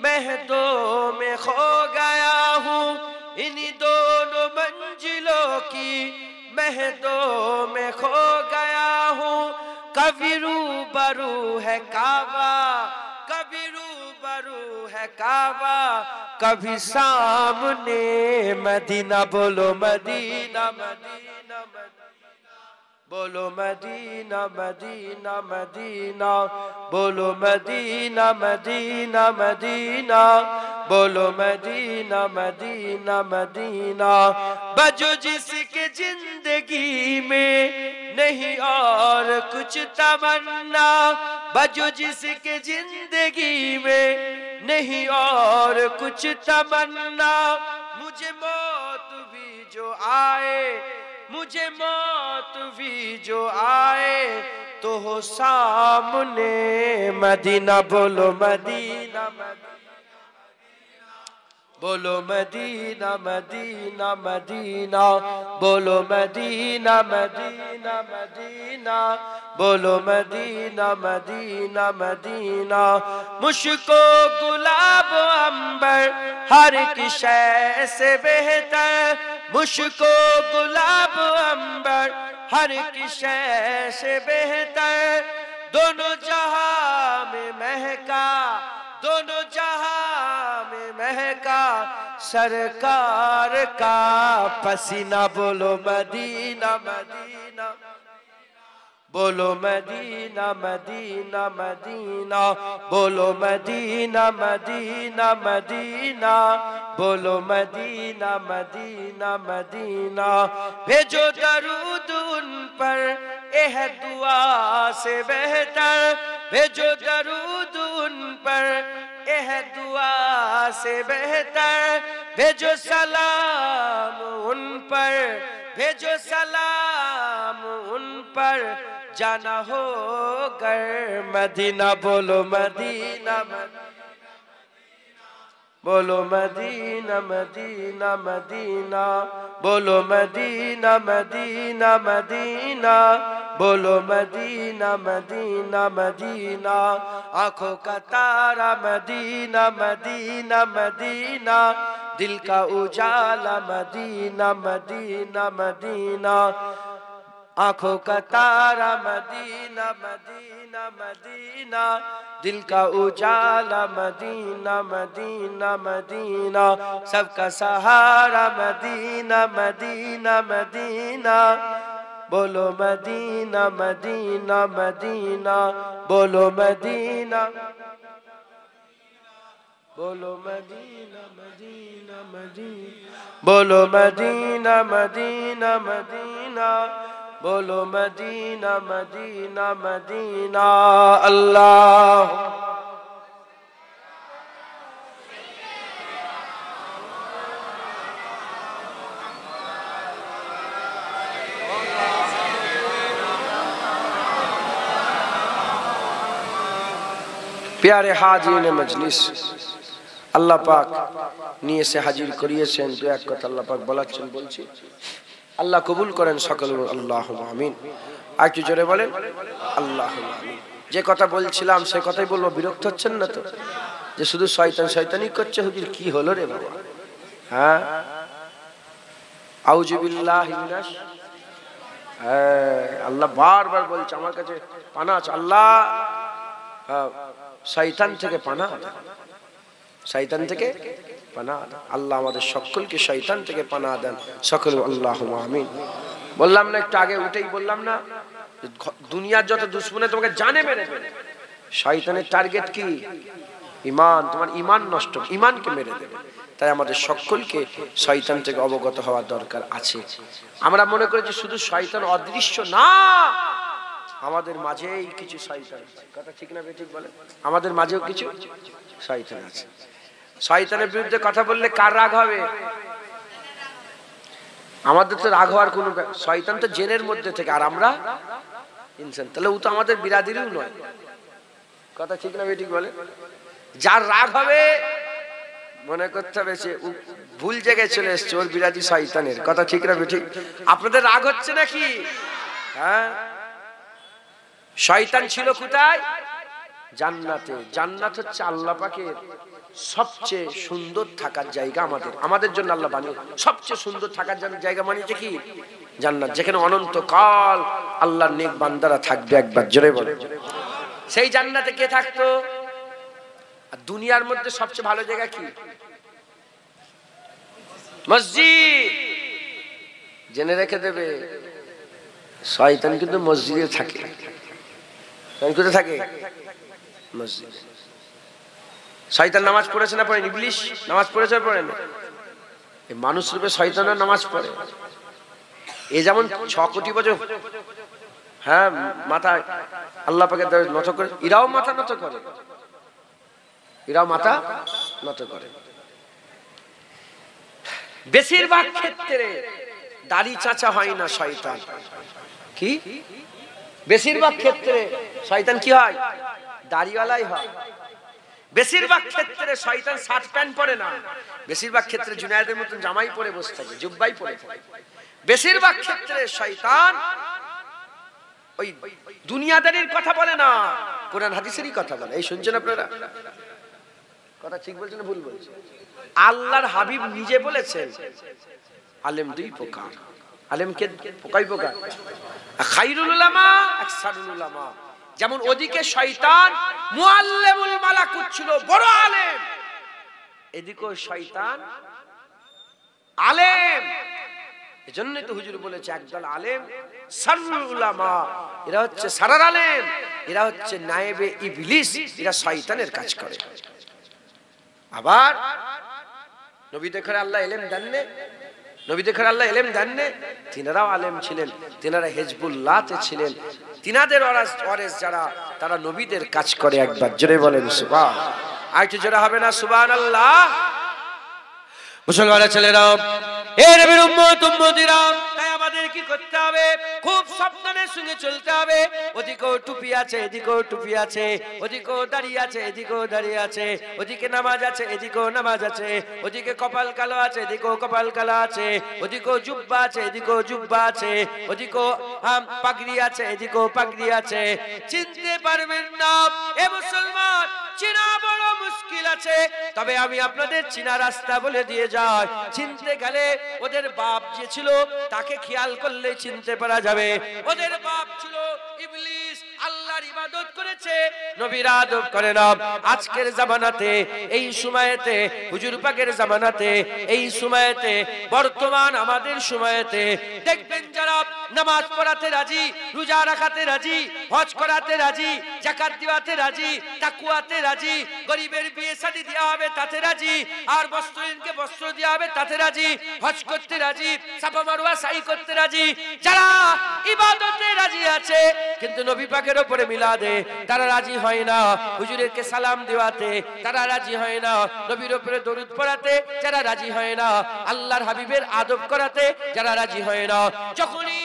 महदों में खो गया हूँ, इन्हीं दोनों मंजिलों की महदों में खो गया हूँ। कभी रूबरू है काबा, कभी रूबरू है काबा, कभी सामने मदीना। बोलो मदीना मदीना बोलो मदीना मदीना मदीना, बोलो मदीना मदीना मदीना, बोलो मदीना मदीना मदीना। बजो जिसके जिंदगी में नहीं और कुछ तमन्ना, बजो जिसके जिंदगी में नहीं और कुछ तमन्ना। मुझे मौत भी जो आए, मुझे मौत भी जो आए, तो हो सामने मदीना। बोलो मदीना बोलो मदीना मदीना मदीना, बोलो मदीना मदीना मदीना, बोलो मदीना मदीना मदीना। मुझको गुलाब अंबर हर की शय से बेहतर, मुझको गुलाब अंबर हर की शय से बेहतर। दोनों जहां में महका, दोनों जहां में महका सरकार का पसीना। बोलो मदीना मदीना, बोलो मदीना मदीना मदीना, बोलो मदीना मदीना मदीना, बोलो मदीना मदीना मदीना। भेजो दरूद उन पर एह दुआ से बेहतर, भेजो दरूद उन पर एह दुआ से बेहतर। भेजो सलाम उन पर, भेजो सलाम उन पर, जाना हो कर मदीना। बोलो मदीना बोलो मदीना मदीना मदीना, बोलो मदीना मदीना मदीना, बोलो मदीना मदीना मदीना। आंखों का तारा मदीना मदीना मदीना, दिल का उजाला मदीना मदीना मदीना। आंखों का तारा मदीना मदीना मदीना, दिल का उजाला मदीना मदीना मदीना। सबका सहारा मदीना मदीना मदीना, बोलो मदीना मदीना मदीना, बोलो मदीना, बोलो मदीना मदीना मदीना, बोलो मदीना मदीना मदीना, बोलो मदीना मदीना मदीना। अल्लाह प्यारे हाजिरिन मजलिस, আল্লাহ পাক নিয়ে এসে হাজির করিয়েছেন। দু এক কথা আল্লাহ পাক বলাচ্ছেন, বলছি আল্লাহ কবুল করেন সকল। আল্লাহুম্মা আমিন। আর কি জোরে বলেন আল্লাহুম্মা আমিন। যে কথা বলছিলাম সে কথাই বলবো, বিরক্ত হচ্ছেন না তো? যে শুধু শয়তান শয়তানি করছে, হুজুর কি হলো রে বাবা? হ্যাঁ, আউযু বিল্লাহি মিনাশ, আল্লাহ বারবার বলছে আমার কাছে পানা আছে। আল্লাহ শয়তান থেকে পানা, শয়তান থেকে পানা। আল্লাহ আমাদের সকলকে শয়তান থেকে পানা দেন সকল। আল্লাহুম্মা আমিন। বললাম না একটু আগে উঠেই বললাম না, দুনিয়ার যত দুশমনে তোমাকে জানে মেরে ফেলে। শয়তানের টার্গেট কি? ইমান, তোমার ইমান নষ্ট, ইমানকে মেরে দেবে। তাই আমাদের সকলকে শয়তান থেকে অবগত হওয়ার দরকার আছে। আমরা মনে করি যে শুধু শয়তান অদৃশ্য না, আমাদের মাঝেই কিছু শয়তান আছে। কথা ঠিক না ঠিক বলে? আমাদের মাঝেও কিছু শয়তান আছে। শয়তানের বিরুদ্ধে কথা বললে কার রাগ হবে? আমাদের তো রাগ হওয়ার কোনো, শয়তান তো জেনের মধ্যে থেকে, আর আমরা ইনসান, তাহলে ও তো আমাদের বিরাদিরও নয়। কথা ঠিক না ঠিক বলে? যার রাগ হবে মনে করতে হবে সে ভুল জায়গায় চলে এসছে, ওর বিরাদি শয়তানের। কথা ঠিক না ঠিক? আপনাদের রাগ হচ্ছে নাকি? হ্যাঁ, শয়তান ছিল কোথায়? জান্নাতে। জান্নাত হচ্ছে আল্লাহ পাকের সবচেয়ে সুন্দর থাকার জায়গা। আমাদের জন্য আল্লাহ বানিয়ে সবচেয়ে সুন্দর থাকার জায়গা বানিয়েছে কি? জান্নাত, যেখানে অনন্তকাল আল্লাহর নেক বান্দারা থাকবে। একবার জোরে বলে। সেই জান্নাতে কে থাকতো? আর দুনিয়ার মধ্যে সবচেয়ে ভালো জায়গা কি? মসজিদ। জেনে রেখে দেবে, শয়তান কিন্তু মসজিদে থাকে। কোথায় থাকে? মসজিদ। শয়তান নামাজ পড়েছে না পড়েনি? ইবলিশ নামাজ পড়েছে পড়েনি? এই মানুষ রূপে শয়তানও নামাজ পড়ে। এ যেমন 6 কোটি বছর, হ্যাঁ, মাথা আল্লাহ পাকের নত করে, এরাও মাথা নত করে, এরাও মাথা নত করে। বেশিরভাগ ক্ষেত্রে দাড়ি চাচা হয় না, শয়তান কি? বেশিরভাগ ক্ষেত্রে শয়তান কি হয়? দাড়িওয়ালাই হয়। বেশিরভাগ ক্ষেত্রে শয়তান শার্ট প্যান্ট পরে না, বেশিরভাগ ক্ষেত্রে জুনায়েদের মতন জামাই পরে বসে থাকে, জুব্বাই পরে থাকে। বেশিরভাগ ক্ষেত্রে শয়তান ওই দুনিয়াদারির কথা বলে না, কোরআন হাদিসেরই কথা বলে। এই শুনছেন আপনারা? কথা ঠিক বলছেন না ভুল বলছেন? আল্লাহর হাবিব নিজে বলেছেন আলেম দুই প্রকার। আলেমকে কয় প্রকার? খায়রুল উলামা, আকসারুল উলামা। যেমন ওদিকে শয়তান মুআল্লিমুল মালাকুত ছিল, বড় আলেম, এদিকেও শয়তান আলেম। এজন্যই তো হুজুর বলেছে একদল আলেম সারুল উলামা, এরা হচ্ছে সারার আলেম, এরা হচ্ছে নায়েবে ইবলিস, এরা শয়তানের কাজ করে। আবার নবী দেখে আল্লাহ ইলম দেননি, নবী দেখে আল্লাহ ইলম দেননি, তিনারাও আলেম ছিলেন, তিনারা হিজবুল্লাহতে ছিলেন। তিনাদের ওয়ারিস যারা, তারা নবীদের কাজ করে। একবার জোরে বলেন সুবহান। আর একটু জোরে হবে না সুবহানাল্লাহ? মুসলমানের ছেলেরা, এ নবীর উম্মত উম্মতিরা, তাই আমাদের কি করতে হবে? খুব সাবধানের সঙ্গে চলতে হবে। ওদিকেও টুপি আছে, এদিকেও টুপি আছে, ওদিকেও দাঁড়িয়ে আছে, এদিকেও দাঁড়িয়ে আছে, ওদিকে নামাজ আছে, এদিকেও নামাজ আছে, ওদিকে কপাল কালো আছে, এদিকেও কপাল কালো আছে, ওদিকেও জুব্বা আছে, এদিকেও জুব্বা আছে, ওদিকেও পাগড়ি আছে, এদিকেও পাগড়ি আছে। চিনতে পারবেন না এ মুসলমান, চিনা বড় মুশকিল আছে। তবে আমি আপনাদের চিনা রাস্তা বলে দিয়ে যাই। চিনতে গেলে ওদের বাপ যে ছিল তাকে খেয়াল করলে চিনতে পারা যাবে। ওদের বাপ ছিল ইবলিস, আল্লাহর ইবাদত করেছে, নবীর আদব করে না। আজকের জামানাতে, এই সময়েতে, হুজুর পাকের জামানাতে, এই সময়েতে, বর্তমান আমাদের সময়েতে দেখবেন যারা নামাজ পড়াতে রাজি, রোজা রাখাতে রাজি, হজ করাতে রাজি, যাকাত দিওয়াতে রাজি, তাকওয়াতে রাজি, গরিবের বিয়ে শাদী দেওয়া হবে তাতে রাজি, আর বস্ত্রহীনকে বস্ত্র দেওয়া হবে তাতে রাজি, হজ করতে রাজি, সাফা মারওয়া সাই করতে রাজি, যারা ইবাদতে রাজি আছে, কিন্তু নবী পাকের উপরে মিলাদে তারা রাজি হয় না, হুজুরকে সালাম দেওয়াতে তারা রাজি হয় না, নবীর উপরে দরুদ পড়াতে যারা রাজি হয় না, আল্লাহর হাবিবের আদব করাতে যারা রাজি হয় না, যখনই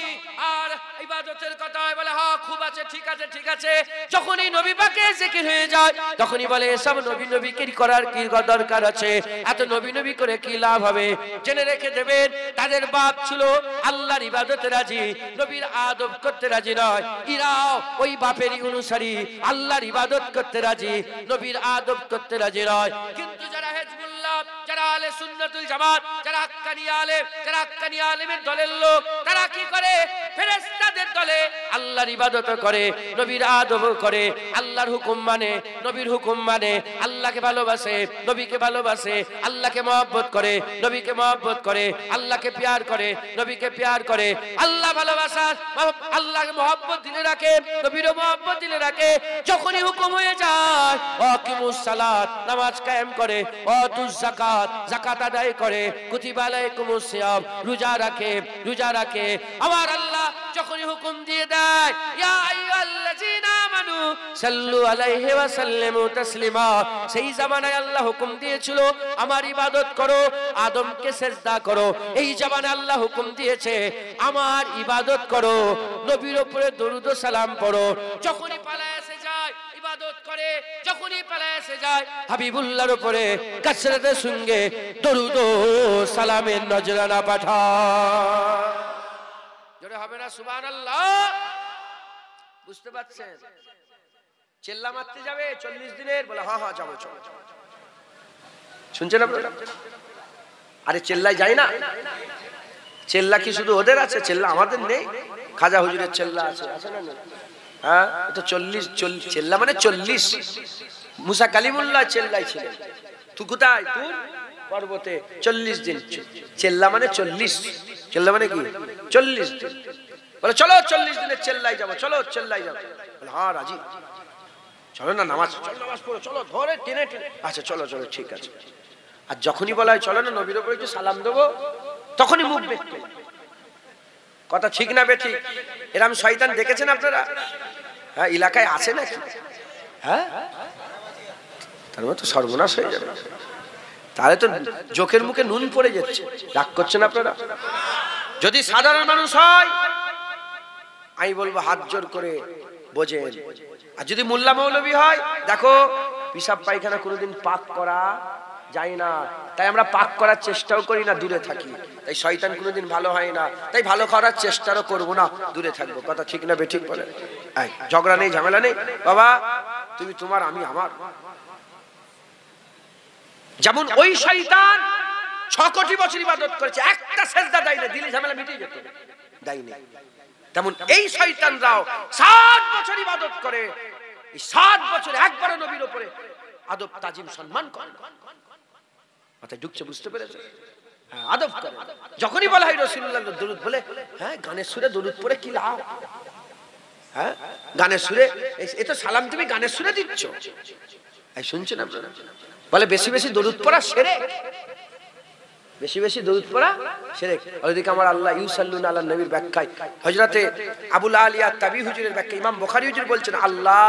আর ইবাদতের কথা হয় বলে হ্যাঁ খুব আছে, ঠিক আছে ঠিক আছে, যখনই নবী পাকে জিকির হয়ে যায় তখনই বলে সব নবী নবী কি করার কি দরকার আছে, এত নবী নবী করে কি লাভ হবে? জেনে রেখে দেবেন তাদের বাপ ছিল আল্লাহর ইবাদতে রাজি, নবীর আদব করতে রাজি নয়। এরাও ওই বাপেরই অনুসারী, আল্লাহর ইবাদত করতে রাজি, নবীর আদব করতে রাজি নয়। কিন্তু যারা হিজবুল্লাহ, যারা আহলে সুন্নাতুল জামাত, যারা হাক্কানি আলেম, যারা হাক্কানি আলেমের দলের লোক, তারা কি করে? ফেরেশতাদের দলে আল্লাহর ইবাদত করে, নবীর আদব করে, আল্লাহর হুকুম মানে, নবীর হুকুম মানে, আল্লাহকে ভালোবাসে, নবীকে ভালোবাসে, আল্লাহকে মহব্বত করে, নবীকে মহব্বত করে, আল্লাহকে প্যার করে, নবীকে প্যার করে। আল্লাহ ভালোবাসা, আল্লাহকে মহব্বত দিলে রাখে, নবীরও মহব্বত দিলে রাখে। যখনই হুকুম হয়ে যায় আকিমুস সালাত, নামাজ কায়েম করে, ওয়াতুজ যাকাত, যাকাত আদায় করে, কুতিবা আলাইকুমুস সিয়াম, রোজা রাখে, রোজা রাখে। আমার আল্লাহ যখনই হুকুম দিয়ে দেয় ইয়া আইয়ুহাল্লাযীনা আমানু সাল্লু আলাইহি ওয়া সাল্লিমু তাসলিমা, সেই জামানায় আল্লাহ হুকুম দিয়েছিল আমার ইবাদত করো, আদমকে সিজদা করো। এই জামানায় আল্লাহ হুকুম দিয়েছে আমার ইবাদত করো, নবীর উপরে দরুদ ও সালাম পড়ো। যখনই পালায় এসে যায় ইবাদত করে, যখনই পালায় এসে যায় হাবিবুল্লাহর উপরে কাসরাতের সঙ্গে দরুদ ও সালামের নজরানা পাঠায়। জোরে হবে না সুবহানাল্লাহ? বুঝতে পারছেন? চেল্লা মারতে যাবে 40 দিনের, বলে হ্যাঁ হ্যাঁ যাবো, চলো। শুনছেন আপনারা? আরে চেল্লায় যায় না? চেল্লা কি শুধু ওদের আছে? চেল্লা আমাদের নেই? খাজা হুজুরের চেল্লা আছে, আছে না? হ্যাঁ, এটা 40 চেল্লা মানে 40। মুসা কালিমুল্লাহ চেল্লাই ছিলেন। তুই কোথায়? তুই পর্বতে 40 দিন। চেল্লা মানে 40। চেল্লা মানে কি? 40 দিন। বলে চলো 40 দিনের চেল্লাই যাবো, চলো চেল্লাই যাবো। বলে হ্যাঁ রাজি, চলো না নামাজ, চলো নামাজ পড়ো, চলো ধরে টেনে টেনে, আচ্ছা চলো চলো ঠিক আছে। আর যখনই বলা হয় চলো না নবীর উপরে একটু সালাম দেবো, তখনই মুখ দেখতে। কথা ঠিক না বেঠিক? এরকম শয়তান দেখেছেন আপনারা? হ্যাঁ, এলাকায় আছে নাকি? হ্যাঁ, তার মতো সর্বনাশ হয়ে যাবে। তাহলে তো চোখের মুখে নুন পড়ে যাচ্ছে। রাগ করছেন আপনারা? যদি সাধারণ মানুষ হয় আমি বলবো হাত জোর করে বোঝেন। আর যদি মোল্লা মৌলবী হয়, দেখো পিসাব পায়খানা কোনোদিন পাক করা যায় না, তাই আমরা পাক করার চেষ্টাও করি না, দূরে থাকি। তাই শয়তান কোনোদিন ভালো হয় না, তাই ভালো করার চেষ্টাও করবো না, দূরে থাকবো। কথা ঠিক না বেঠিক বলে? ঝগড়া নেই, ঝামেলা নেই। বাবা তুমি তোমার, আমি আমার। যেমন ওই শয়তান 6 কোটি বছর ইবাদত করেছে, একটা সেজদা দেয়নি, দিলে ঝামেলা মিটে যেত, দেয়নি। তেমন এই শয়তানরাও 7 বছর ইবাদত করে, এই 7 বছর একবারও নবীর উপরে আদব তাজিম সম্মান করে না। মাথায় ঢুকছে? বুঝতে পেরেছে? হ্যাঁ, আদব করে। যখনই বলা হয় রাসূলুল্লাহ দরুদ বলে, হ্যাঁ গানের সুরে দরুদ পড়ে কি লাভ? হ্যাঁ, গানের সুরে, এ তো সালাম তুমি গানের সুরে দিচ্ছ। এই শুনছেন আপনারা? বলে বেশি বেশি দরুদ পড়া শিরক, বেশি বেশি দরুদ পড়া শিরক। ওইদিকে আমার আল্লাহ ইউসাল্লুনা আলা নবীর ব্যাখ্যায় হযরতে আবুল আলিয়া তাবি হুজুরের ব্যাখ্যা ইমাম বুখারী হুজুর বলছেন আল্লাহ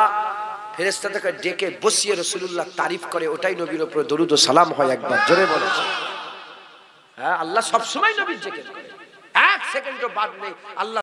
ফেরেশতাদেরকে ডেকে বসিয়ে রাসূলুল্লাহ তারিফ করে, ওটাই নবীর উপরে দরুদ ও সালাম হয়। একবার জোরে বলেন। হ্যাঁ, আল্লাহ সব সময় নবীর জিকির করে, 1 সেকেন্ডও বাদ নেই। আল্লাহ